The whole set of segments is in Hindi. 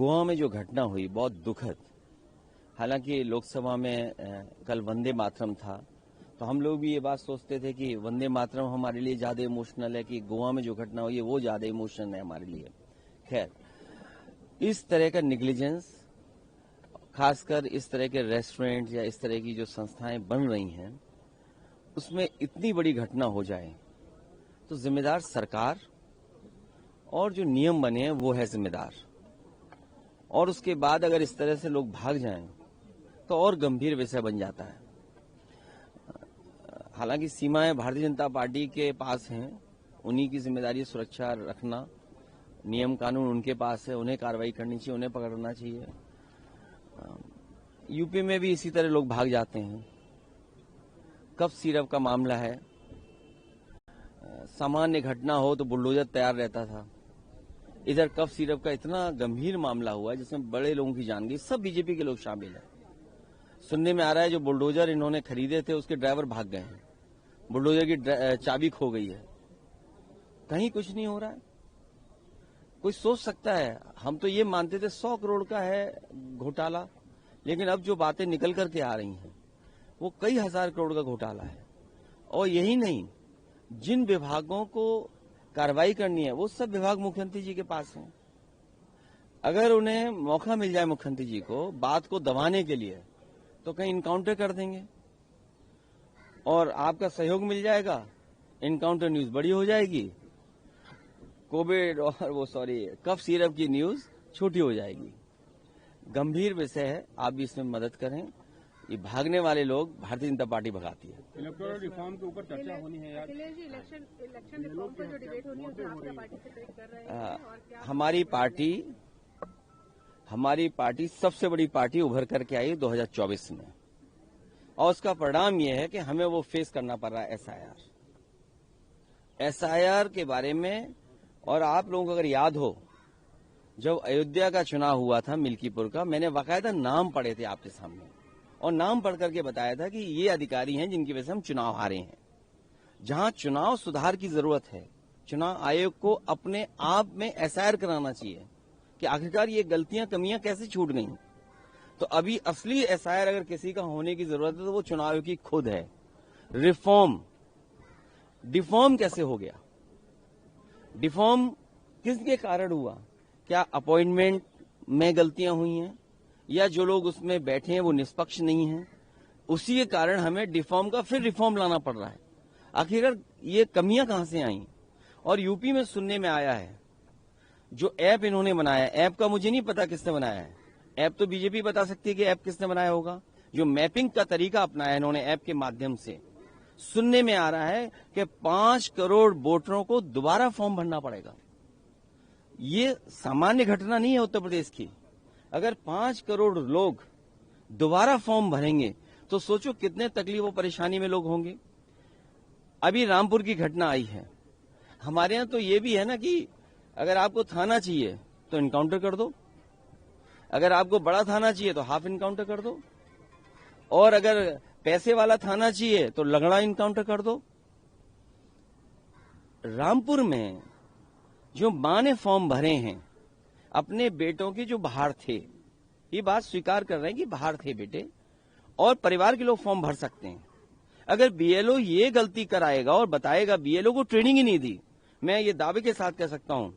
गोवा में जो घटना हुई बहुत दुखद। हालांकि लोकसभा में कल वंदे मातरम था, तो हम लोग भी ये बात सोचते थे कि वंदे मातरम हमारे लिए ज्यादा इमोशनल है कि गोवा में जो घटना हुई है वो ज्यादा इमोशनल है हमारे लिए। खैर, इस तरह का निग्लिजेंस, खासकर इस तरह के रेस्टोरेंट या इस तरह की जो संस्थाएं बन रही हैं, उसमें इतनी बड़ी घटना हो जाए तो जिम्मेदार सरकार और जो नियम बने हैं वो है जिम्मेदार। और उसके बाद अगर इस तरह से लोग भाग जाएं तो और गंभीर विषय बन जाता है। हालांकि सीमाएं भारतीय जनता पार्टी के पास हैं, उन्हीं की जिम्मेदारी सुरक्षा रखना, नियम कानून उनके पास है, उन्हें कार्रवाई करनी चाहिए, उन्हें पकड़ना चाहिए। यूपी में भी इसी तरह लोग भाग जाते हैं। कफ सिरप का मामला है, सामान्य घटना हो तो बुलडोजर तैयार रहता था, इधर कफ सिरप का इतना गंभीर मामला हुआ जिसमें बड़े लोगों की जान गई, सब बीजेपी के लोग शामिल हैं। सुनने में आ रहा है जो बुलडोजर इन्होंने खरीदे थे उसके ड्राइवर भाग गए हैं, बुलडोजर की चाबी खो गई है, कहीं कुछ नहीं हो रहा है। कोई सोच सकता है, हम तो ये मानते थे 100 करोड़ का है घोटाला, लेकिन अब जो बातें निकल करके आ रही हैं वो कई हजार करोड़ का घोटाला है। और यही नहीं, जिन विभागों को कार्रवाई करनी है वो सब विभाग मुख्यमंत्री जी के पास हैं। अगर उन्हें मौका मिल जाए मुख्यमंत्री जी को बात को दबाने के लिए तो कहीं इनकाउंटर कर देंगे और आपका सहयोग मिल जाएगा, इनकाउंटर न्यूज बड़ी हो जाएगी, कोविड और कफ सिरप की न्यूज छोटी हो जाएगी। गंभीर विषय है, आप भी इसमें मदद करें। ये भागने वाले लोग भारतीय जनता पार्टी भगाती है। इलेक्टोरल रिफॉर्म के ऊपर चर्चा होनी है यार। इलेक्शन रिफॉर्म पर जो डिबेट होनी है उसमें आपका पार्टी से ट्रेड कर रहे हैं और क्या हमारी पार्टी सबसे बड़ी पार्टी उभर करके आई 2024 में, और उसका परिणाम यह है कि हमें वो फेस करना पड़ रहा है एसआईआर के बारे में। और आप लोगों को अगर याद हो, जब अयोध्या का चुनाव हुआ था मिल्कीपुर का, मैंने बाकायदा नाम पढ़े थे आपके सामने और नाम पढ़ करके बताया था कि ये अधिकारी हैं जिनकी वजह से हम चुनाव हारे हैं। जहां चुनाव सुधार की जरूरत है, चुनाव आयोग को अपने आप में एसआईआर कराना चाहिए कि आखिरकार ये गलतियां कमियां कैसे छूट गई। तो अभी असली एसआईआर अगर किसी का होने की जरूरत है तो वो चुनाव आयोग की खुद है। डिफॉर्म कैसे हो गया? डिफॉर्म किसके कारण हुआ? क्या अपॉइंटमेंट में गलतियां हुई हैं या जो लोग उसमें बैठे हैं वो निष्पक्ष नहीं हैं? उसी के कारण हमें डिफॉर्म का फिर रिफॉर्म लाना पड़ रहा है। आखिरकार ये कमियां कहां से आई? और यूपी में सुनने में आया है जो ऐप इन्होंने बनाया, ऐप का मुझे नहीं पता किसने बनाया है, ऐप तो बीजेपी बता सकती है कि ऐप किसने बनाया होगा। जो मैपिंग का तरीका अपनाया इन्होंने ऐप के माध्यम से, सुनने में आ रहा है कि 5 करोड़ वोटरों को दोबारा फॉर्म भरना पड़ेगा। ये सामान्य घटना नहीं है उत्तर प्रदेश की। अगर 5 करोड़ लोग दोबारा फॉर्म भरेंगे तो सोचो कितने तकलीफ और परेशानी में लोग होंगे। अभी रामपुर की घटना आई है, हमारे यहां तो ये भी है ना कि अगर आपको थाना चाहिए तो इनकाउंटर कर दो, अगर आपको बड़ा थाना चाहिए तो हाफ इनकाउंटर कर दो, और अगर पैसे वाला थाना चाहिए तो लगड़ा इनकाउंटर कर दो। रामपुर में जो मां ने फॉर्म भरे हैं अपने बेटों के जो बाहर थे, ये बात स्वीकार कर रहे हैं कि बाहर थे बेटे, और परिवार के लोग फॉर्म भर सकते हैं। अगर बीएलओ ये गलती कराएगा और बताएगा, बीएलओ को ट्रेनिंग ही नहीं दी, मैं ये दावे के साथ कह सकता हूं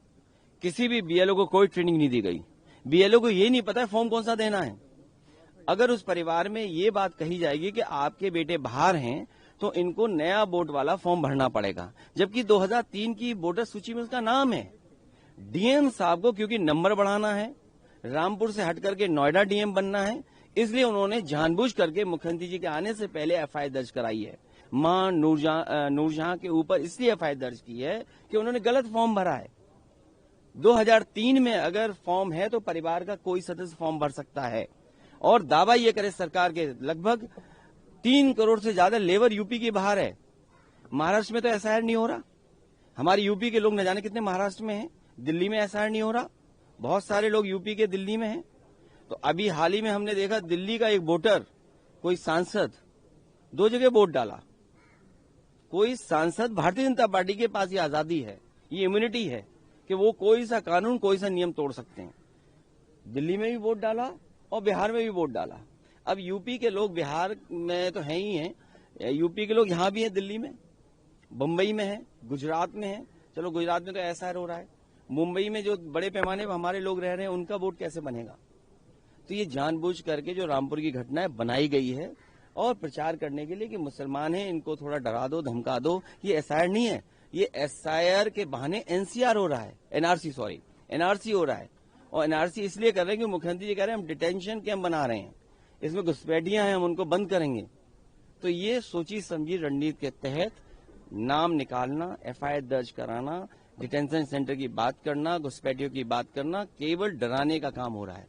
किसी भी बीएलओ को कोई ट्रेनिंग नहीं दी गई। बीएलओ को ये नहीं पता है फॉर्म कौन सा देना है। अगर उस परिवार में ये बात कही जाएगी कि आपके बेटे बाहर हैं तो इनको नया वोट वाला फॉर्म भरना पड़ेगा, जबकि 2003 की वोटर सूची में उसका नाम है। डीएम साहब को क्योंकि नंबर बढ़ाना है, रामपुर से हट करके नोएडा डीएम बनना है, इसलिए उन्होंने जानबूझ करके मुख्यमंत्री जी के आने से पहले एफआईआर दर्ज कराई है। मां नूरजहां के ऊपर इसलिए एफआईआर दर्ज की है कि उन्होंने गलत फॉर्म भरा है। 2003 में अगर फॉर्म है तो परिवार का कोई सदस्य फॉर्म भर सकता है। और दावा ये करे सरकार के, लगभग 3 करोड़ से ज्यादा लेबर यूपी के बाहर है। महाराष्ट्र में तो एसआईआर नहीं हो रहा। हमारे यूपी के लोग न जाने कितने महाराष्ट्र में हैं, दिल्ली में एसआईआर नहीं हो रहा, बहुत सारे लोग यूपी के दिल्ली में हैं। तो अभी हाल ही में हमने देखा दिल्ली का एक वोटर, कोई सांसद 2 जगह वोट डाला। कोई सांसद, भारतीय जनता पार्टी के पास ये आजादी है, ये इम्यूनिटी है कि वो कोई सा कानून कोई सा नियम तोड़ सकते हैं। दिल्ली में भी वोट डाला और बिहार में भी वोट डाला। अब यूपी के लोग बिहार में तो हैं ही हैं, यूपी के लोग यहाँ भी हैं, दिल्ली में, बम्बई में है, गुजरात में है। चलो गुजरात में तो एसआईआर हो रहा है, मुंबई में जो बड़े पैमाने पर हमारे लोग रह रहे हैं उनका वोट कैसे बनेगा? तो ये जानबूझ करके जो रामपुर की घटना है बनाई गई है और प्रचार करने के लिए कि मुसलमान हैं, इनको थोड़ा डरा दो, धमका दो। ये एसआईआर नहीं है, ये एसआईआर के बहाने एनसीआर हो रहा है, एनआरसी हो रहा है। और एनआरसी इसलिए कर रहे हैं कि मुख्यमंत्री जी कह रहे हैं हम डिटेंशन कैंप बना रहे हैं, इसमें घुसपैठियां हैं, हम उनको बंद करेंगे। तो ये सोची समझी रणनीति के तहत नाम निकालना, एफआईआर दर्ज कराना, डिटेंशन सेंटर की बात करना, घुसपैठियों की बात करना, केवल डराने का काम हो रहा है।